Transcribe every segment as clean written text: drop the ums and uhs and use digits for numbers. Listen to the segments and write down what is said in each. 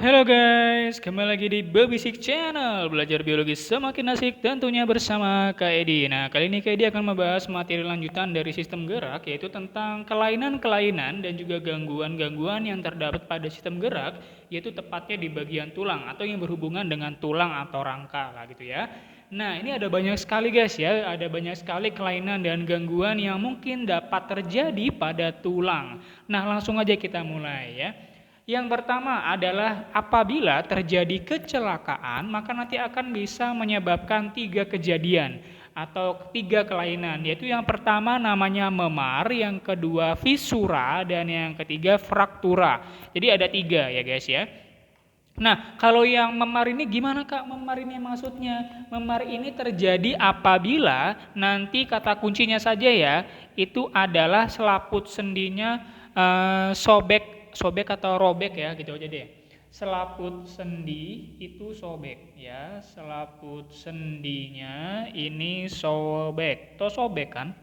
Halo guys, kembali lagi di Babysik Channel. Belajar biologi semakin asik tentunya bersama Kak Edi. Nah, kali ini Kak Edi akan membahas materi lanjutan dari sistem gerak, yaitu tentang kelainan-kelainan dan juga gangguan-gangguan yang terdapat pada sistem gerak, yaitu tepatnya di bagian tulang atau yang berhubungan dengan tulang atau rangka lah gitu ya. Nah, ini ada banyak sekali guys ya, ada banyak sekali kelainan dan gangguan yang mungkin dapat terjadi pada tulang. Nah, langsung aja kita mulai ya. Yang pertama adalah apabila terjadi kecelakaan, maka nanti akan bisa menyebabkan 3 kejadian atau 3 kelainan, yaitu yang pertama namanya memar, yang kedua fisura, dan yang ketiga fraktura. Jadi ada 3 ya guys ya. Nah, kalau yang memar ini gimana Kak? Memar ini maksudnya? Memar ini terjadi apabila nanti kata kuncinya saja ya, itu adalah selaput sendinya sobek atau robek ya, gitu aja deh. Selaput sendi itu sobek ya, selaput sendinya ini sobek. Toh sobek kan?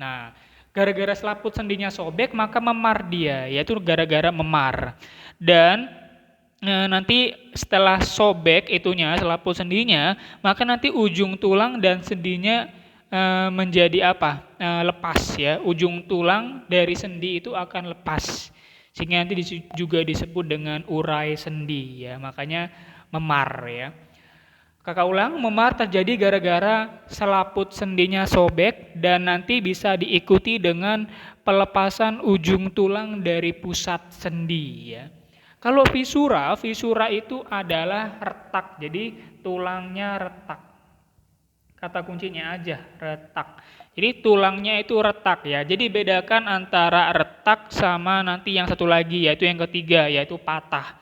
Nah, gara-gara selaput sendinya sobek maka memar dia, yaitu gara-gara memar. Dan nanti setelah sobek itunya, selaput sendinya, maka nanti ujung tulang dan sendinya menjadi apa? Lepas ya. Ujung tulang dari sendi itu akan lepas. Sehingga nanti juga disebut dengan urai sendi ya. Makanya memar ya. Kakak ulang, memar terjadi gara-gara selaput sendinya sobek dan nanti bisa diikuti dengan pelepasan ujung tulang dari pusat sendi ya. Kalau fisura, fisura itu adalah retak. Jadi tulangnya retak. Kata kuncinya aja, retak. Jadi tulangnya itu retak ya. Jadi bedakan antara retak sama nanti yang satu lagi, yaitu yang ketiga, yaitu patah.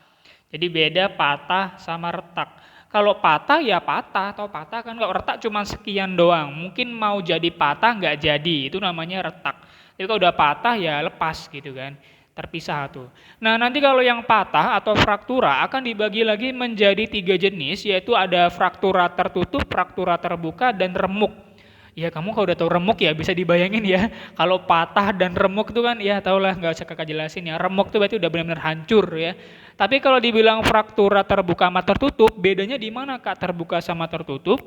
Jadi beda patah sama retak. Kalau patah ya patah, atau patah kan, kalau retak cuma sekian doang. Mungkin mau jadi patah nggak jadi, itu namanya retak. Jadi kalau udah patah ya lepas gitu kan, terpisah tuh. Nah, nanti kalau yang patah atau fraktura akan dibagi lagi menjadi 3 jenis, yaitu ada fraktura tertutup, fraktura terbuka, dan remuk. Ya kamu kalau udah tahu remuk ya bisa dibayangin ya. Kalau patah dan remuk itu kan ya taulah, nggak usah kakak jelasin ya. Remuk itu berarti udah benar-benar hancur ya. Tapi kalau dibilang fraktura terbuka sama tertutup, bedanya di mana Kak terbuka sama tertutup?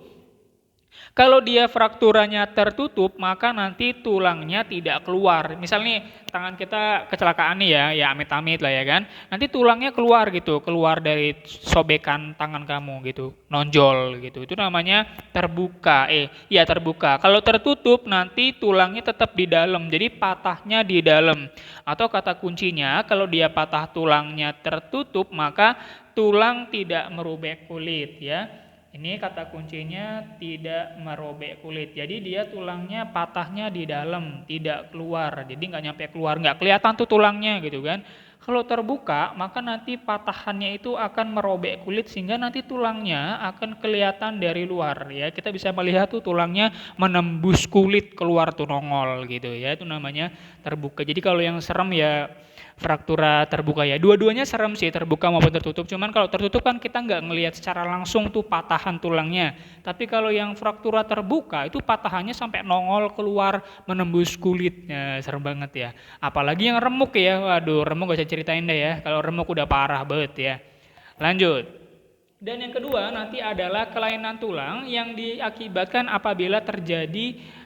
Kalau dia frakturanya tertutup, maka nanti tulangnya tidak keluar. Misalnya tangan kita kecelakaan nih ya, ya amit-amit lah ya kan. Nanti tulangnya keluar gitu, keluar dari sobekan tangan kamu gitu, nonjol gitu. Itu namanya terbuka. Ya terbuka. Kalau tertutup nanti tulangnya tetap di dalam. Jadi patahnya di dalam. Atau kata kuncinya, kalau dia patah tulangnya tertutup, maka tulang tidak merubek kulit ya. Ini kata kuncinya tidak merobek kulit. Jadi dia tulangnya patahnya di dalam, tidak keluar. Jadi nggak nyampe keluar, nggak kelihatan tuh tulangnya gitu kan. Kalau terbuka, maka nanti patahannya itu akan merobek kulit sehingga nanti tulangnya akan kelihatan dari luar ya. Kita bisa melihat tuh tulangnya menembus kulit keluar tuh nongol gitu ya. Itu namanya terbuka. Jadi kalau yang serem ya fraktura terbuka ya. Dua-duanya serem sih, terbuka maupun tertutup. Cuman kalau tertutup kan kita nggak ngelihat secara langsung tuh patahan tulangnya. Tapi kalau yang fraktura terbuka itu patahannya sampai nongol keluar menembus kulitnya. Serem banget ya. Apalagi yang remuk ya. Waduh, remuk gak usah ceritain deh ya. Kalau remuk udah parah banget ya. Lanjut. Dan yang kedua nanti adalah kelainan tulang yang diakibatkan apabila terjadi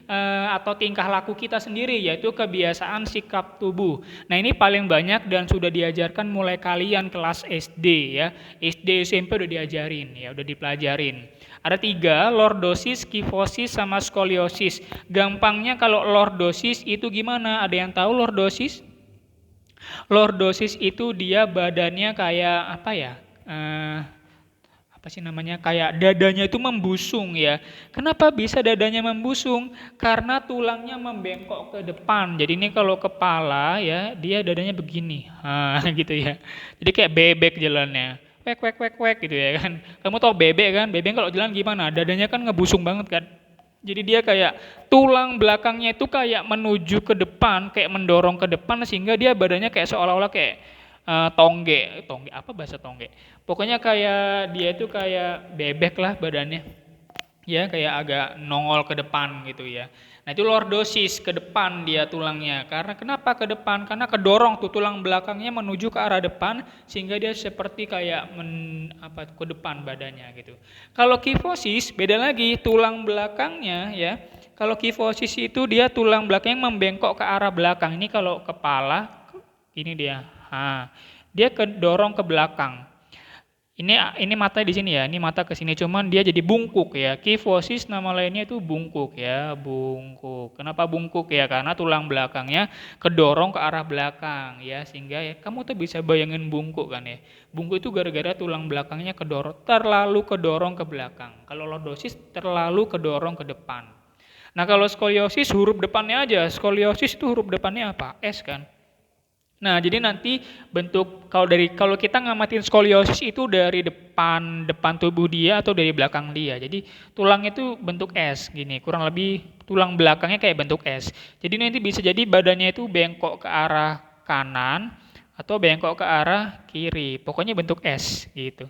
atau tingkah laku kita sendiri, yaitu kebiasaan sikap tubuh. Nah ini paling banyak dan sudah diajarkan mulai kalian kelas SD ya. SD SMP udah diajarin ya, udah dipelajarin. Ada 3, lordosis, kifosis, sama skoliosis. Gampangnya kalau lordosis itu gimana? Ada yang tahu lordosis? Lordosis itu dia badannya kayak apa ya? Apa sih namanya, kayak dadanya itu membusung ya. Kenapa bisa dadanya membusung? Karena tulangnya membengkok ke depan. Jadi ini kalau kepala ya dia dadanya begini, gitu ya. Jadi kayak bebek jalannya, wek wek wek wek gitu ya kan. Kamu tahu bebek kan? Bebek kalau jalan gimana? Dadanya kan ngebusung banget kan. Jadi dia kayak tulang belakangnya itu kayak menuju ke depan, kayak mendorong ke depan sehingga dia badannya kayak seolah-olah kayak tongge, tongge apa bahasa tongge? Pokoknya kayak dia itu kayak bebek lah badannya. Ya, kayak agak nongol ke depan gitu ya. Nah, itu lordosis, ke depan dia tulangnya. Karena kenapa ke depan? Karena kedorong tuh tulang belakangnya menuju ke arah depan sehingga dia seperti kayak ke depan badannya gitu. Kalau kifosis beda lagi, tulang belakangnya ya. Kalau kifosis itu dia tulang belakangnya membengkok ke arah belakang. Ini kalau kepala ini dia. Nah, dia kedorong ke belakang. Ini mata di sini ya, ini mata ke sini cuman dia jadi bungkuk ya. Kifosis nama lainnya itu bungkuk ya, bungkuk. Kenapa bungkuk ya? Karena tulang belakangnya kedorong ke arah belakang ya, sehingga ya kamu tuh bisa bayangin bungkuk kan ya. Bungkuk itu gara-gara tulang belakangnya terlalu kedorong ke belakang. Kalau lordosis terlalu kedorong ke depan. Nah, kalau skoliosis huruf depannya aja. Skoliosis itu huruf depannya apa? S kan. Nah, jadi nanti bentuk kalau kita ngamatin skoliosis itu dari depan tubuh dia atau dari belakang dia. Jadi tulang itu bentuk S gini, kurang lebih tulang belakangnya kayak bentuk S. Jadi nanti bisa jadi badannya itu bengkok ke arah kanan atau bengkok ke arah kiri. Pokoknya bentuk S gitu.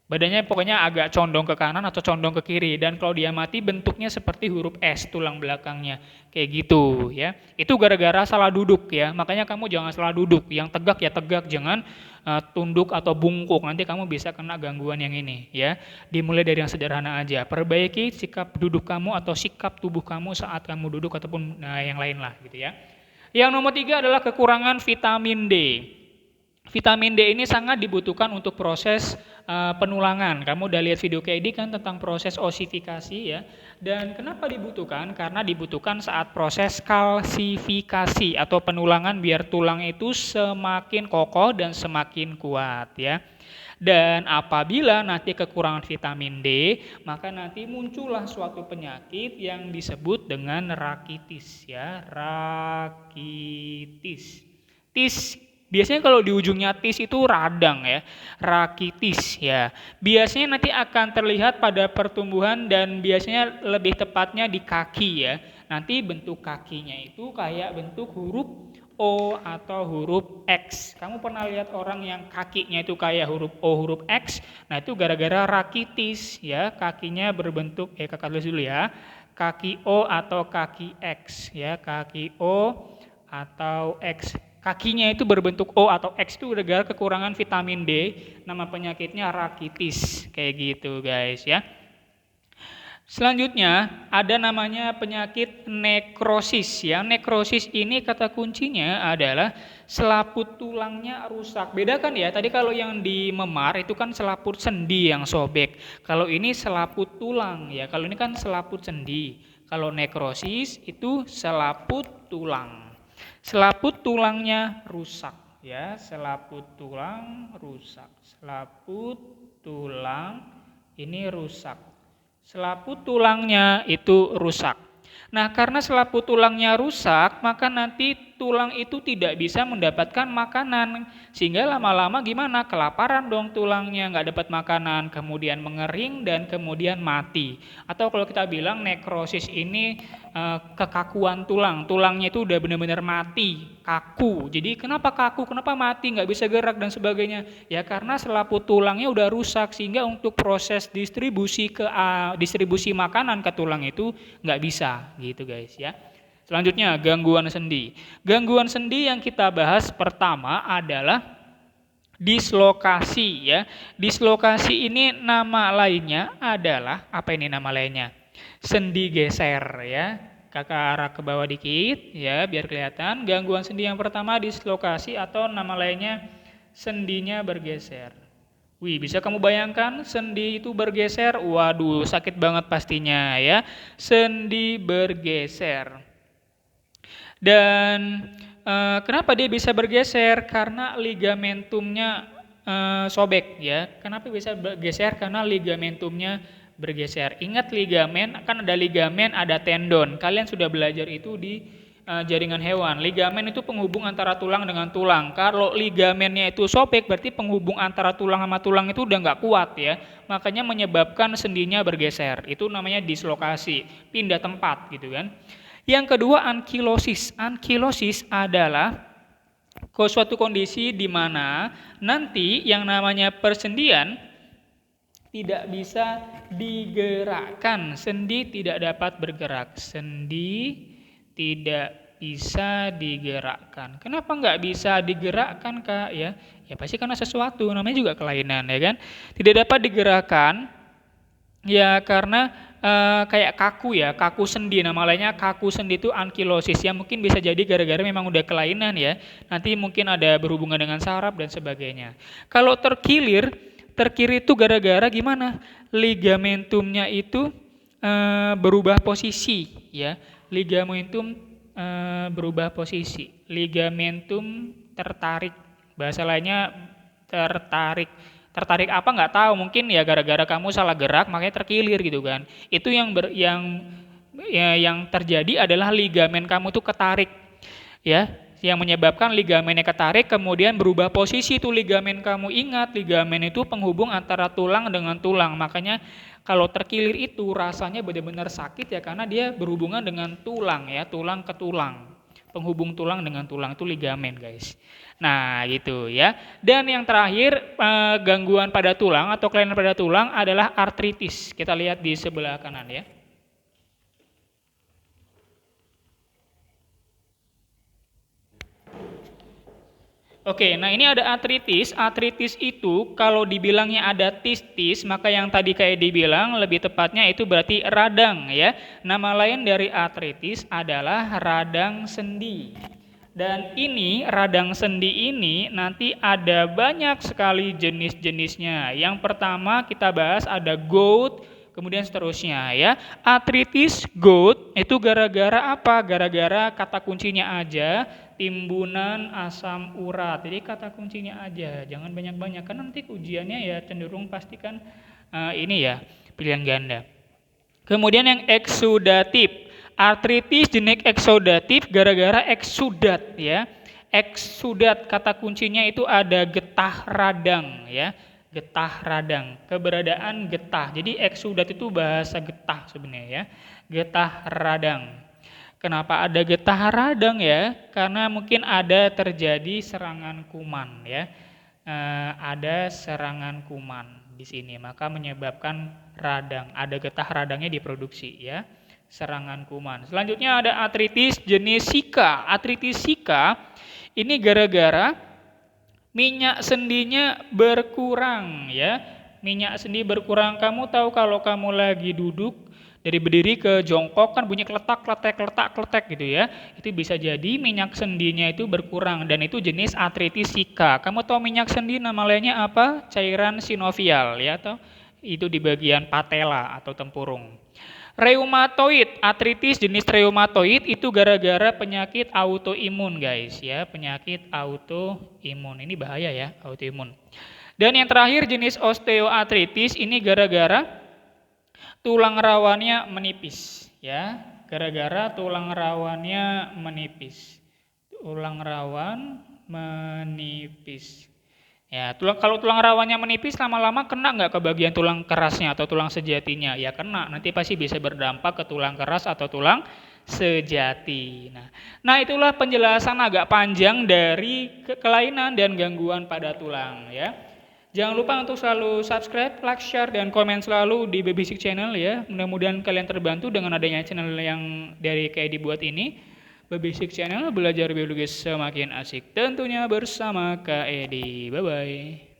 Badannya pokoknya agak condong ke kanan atau condong ke kiri, dan kalau dia mati bentuknya seperti huruf S tulang belakangnya kayak gitu ya. Itu gara-gara salah duduk ya, makanya kamu jangan salah duduk, yang tegak ya tegak, jangan tunduk atau bungkuk, nanti kamu bisa kena gangguan yang ini ya. Dimulai dari yang sederhana aja, perbaiki sikap duduk kamu atau sikap tubuh kamu saat kamu duduk ataupun yang lain lah gitu ya. Yang nomor 3 adalah kekurangan vitamin D. Vitamin D ini sangat dibutuhkan untuk proses penulangan. Kamu udah lihat video KD kan tentang proses osifikasi ya. Dan kenapa dibutuhkan? Karena dibutuhkan saat proses kalsifikasi atau penulangan biar tulang itu semakin kokoh dan semakin kuat ya. Dan apabila nanti kekurangan vitamin D, maka nanti muncullah suatu penyakit yang disebut dengan rakitis ya, rakitis. Biasanya kalau di ujungnya tis itu radang ya, rakitis ya. Biasanya nanti akan terlihat pada pertumbuhan dan biasanya lebih tepatnya di kaki ya. Nanti bentuk kakinya itu kayak bentuk huruf O atau huruf X. Kamu pernah lihat orang yang kakinya itu kayak huruf O, huruf X? Nah, itu gara-gara rakitis ya, kakinya berbentuk kakak tulis dulu ya. Kaki O atau kaki X ya, kaki O atau X. Kakinya itu berbentuk O atau X itu gara-gara kekurangan vitamin D, nama penyakitnya rakitis, kayak gitu guys ya. Selanjutnya ada namanya penyakit nekrosis ya. Nekrosis ini kata kuncinya adalah selaput tulangnya rusak. Beda kan ya, tadi kalau yang di memar itu kan selaput sendi yang sobek. Kalau ini selaput tulang ya, kalau ini kan selaput sendi. Kalau nekrosis itu selaput tulang. Selaput tulangnya rusak ya, selaput tulang rusak. Selaput tulang ini rusak. Selaput tulangnya itu rusak. Nah, karena selaput tulangnya rusak, maka nanti tulang itu tidak bisa mendapatkan makanan. Sehingga lama-lama gimana? Kelaparan dong tulangnya, nggak dapat makanan, kemudian mengering dan kemudian mati. Atau kalau kita bilang nekrosis ini kekakuan tulang, tulangnya itu udah benar-benar mati, kaku. Jadi kenapa kaku? Kenapa mati? Nggak bisa gerak dan sebagainya. Ya karena selaput tulangnya udah rusak sehingga untuk proses distribusi makanan ke tulang itu nggak bisa, gitu guys ya. Selanjutnya gangguan sendi. Gangguan sendi yang kita bahas pertama adalah dislokasi ya. Dislokasi ini nama lainnya adalah apa ini nama lainnya? Sendi geser ya. Kakak arah ke bawah dikit ya biar kelihatan. Gangguan sendi yang pertama dislokasi atau nama lainnya sendinya bergeser. Wih, bisa kamu bayangkan sendi itu bergeser? Waduh, sakit banget pastinya ya. Sendi bergeser. Dan kenapa dia bisa bergeser? Karena ligamentumnya sobek ya. Kenapa bisa bergeser? Karena ligamentumnya bergeser. Ingat ligamen, kan ada ligamen, ada tendon. Kalian sudah belajar itu di jaringan hewan. Ligamen itu penghubung antara tulang dengan tulang. Kalau ligamennya itu sobek, berarti penghubung antara tulang sama tulang itu udah nggak kuat ya. Makanya menyebabkan sendinya bergeser. Itu namanya dislokasi, pindah tempat gitu kan. Yang kedua ankilosis. Ankilosis adalah suatu kondisi di mana nanti yang namanya persendian tidak bisa digerakkan. Sendi tidak dapat bergerak. Sendi tidak bisa digerakkan. Kenapa nggak bisa digerakkan, Kak? Ya pasti karena sesuatu, namanya juga kelainan, ya kan? Tidak dapat digerakkan, ya karena kayak kaku sendi. Nama lainnya kaku sendi itu ankilosis, ya mungkin bisa jadi gara-gara memang udah kelainan ya. Nanti mungkin ada berhubungan dengan saraf dan sebagainya. Kalau terkilir itu gara-gara gimana? Ligamentumnya itu berubah posisi, ya. Ligamentum berubah posisi. Ligamentum tertarik. Bahasa lainnya tertarik. Tertarik apa nggak tahu, mungkin ya gara-gara kamu salah gerak makanya terkilir gitu kan. Itu yang terjadi adalah ligamen kamu tuh ketarik, ya. Yang menyebabkan ligamennya ketarik kemudian berubah posisi tuh ligamen kamu. Ingat, ligamen itu penghubung antara tulang dengan tulang. Makanya kalau terkilir itu rasanya benar-benar sakit ya, karena dia berhubungan dengan tulang ya, tulang ke tulang. Penghubung tulang dengan tulang itu ligamen, guys. Nah, gitu ya. Dan yang terakhir, gangguan pada tulang atau kelainan pada tulang adalah artritis. Kita lihat di sebelah kanan ya. Oke, nah ini ada artritis. Artritis itu kalau dibilangnya ada tistis, maka yang tadi kayak dibilang lebih tepatnya itu berarti radang ya. Nama lain dari artritis adalah radang sendi. Dan ini radang sendi ini nanti ada banyak sekali jenis-jenisnya. Yang pertama kita bahas ada gout, kemudian seterusnya ya. Artritis gout itu gara-gara apa? Gara-gara kata kuncinya aja, timbunan asam urat. Jadi kata kuncinya aja, jangan banyak-banyak karena nanti ujiannya ya cenderung pastikan ini ya, pilihan ganda. Kemudian yang eksudatif. Artritis jenis eksudatif gara-gara eksudat ya. Eksudat kata kuncinya itu ada getah radang ya. Getah radang, keberadaan getah. Jadi eksudat itu bahasa getah sebenarnya ya. Getah radang. Kenapa ada getah radang ya? Karena mungkin ada terjadi serangan kuman ya. Ada serangan kuman di sini, maka menyebabkan radang. Ada getah radangnya diproduksi ya. Serangan kuman. Selanjutnya ada artritis jenis Zika. Artritis Zika ini gara-gara minyak sendinya berkurang ya. Minyak sendi berkurang. Kamu tahu kalau kamu lagi duduk dari berdiri ke jongkok kan bunyi kletak kletek gitu ya. Itu bisa jadi minyak sendinya itu berkurang dan itu jenis artritis Zika. Kamu tahu minyak sendi nama lainnya apa? Cairan sinovial ya, atau itu di bagian patella atau tempurung. Reumatoid, artritis jenis reumatoid itu gara-gara penyakit autoimun guys ya, penyakit autoimun. Ini bahaya ya, autoimun. Dan yang terakhir jenis osteoartritis ini gara-gara tulang rawannya menipis ya, gara-gara tulang rawannya menipis. Tulang rawan menipis. Ya, kalau tulang rawannya menipis lama-lama kena nggak ke bagian tulang kerasnya atau tulang sejatinya? Ya kena, nanti pasti bisa berdampak ke tulang keras atau tulang sejati. Nah itulah penjelasan agak panjang dari kelainan dan gangguan pada tulang ya. Jangan lupa untuk selalu subscribe, like, share, dan komen selalu di Babysik Channel ya. Mudah-mudahan kalian terbantu dengan adanya channel yang dari kayak dibuat ini. Babysik Channel, belajar biologi semakin asik tentunya bersama Kak Edi. Bye-bye.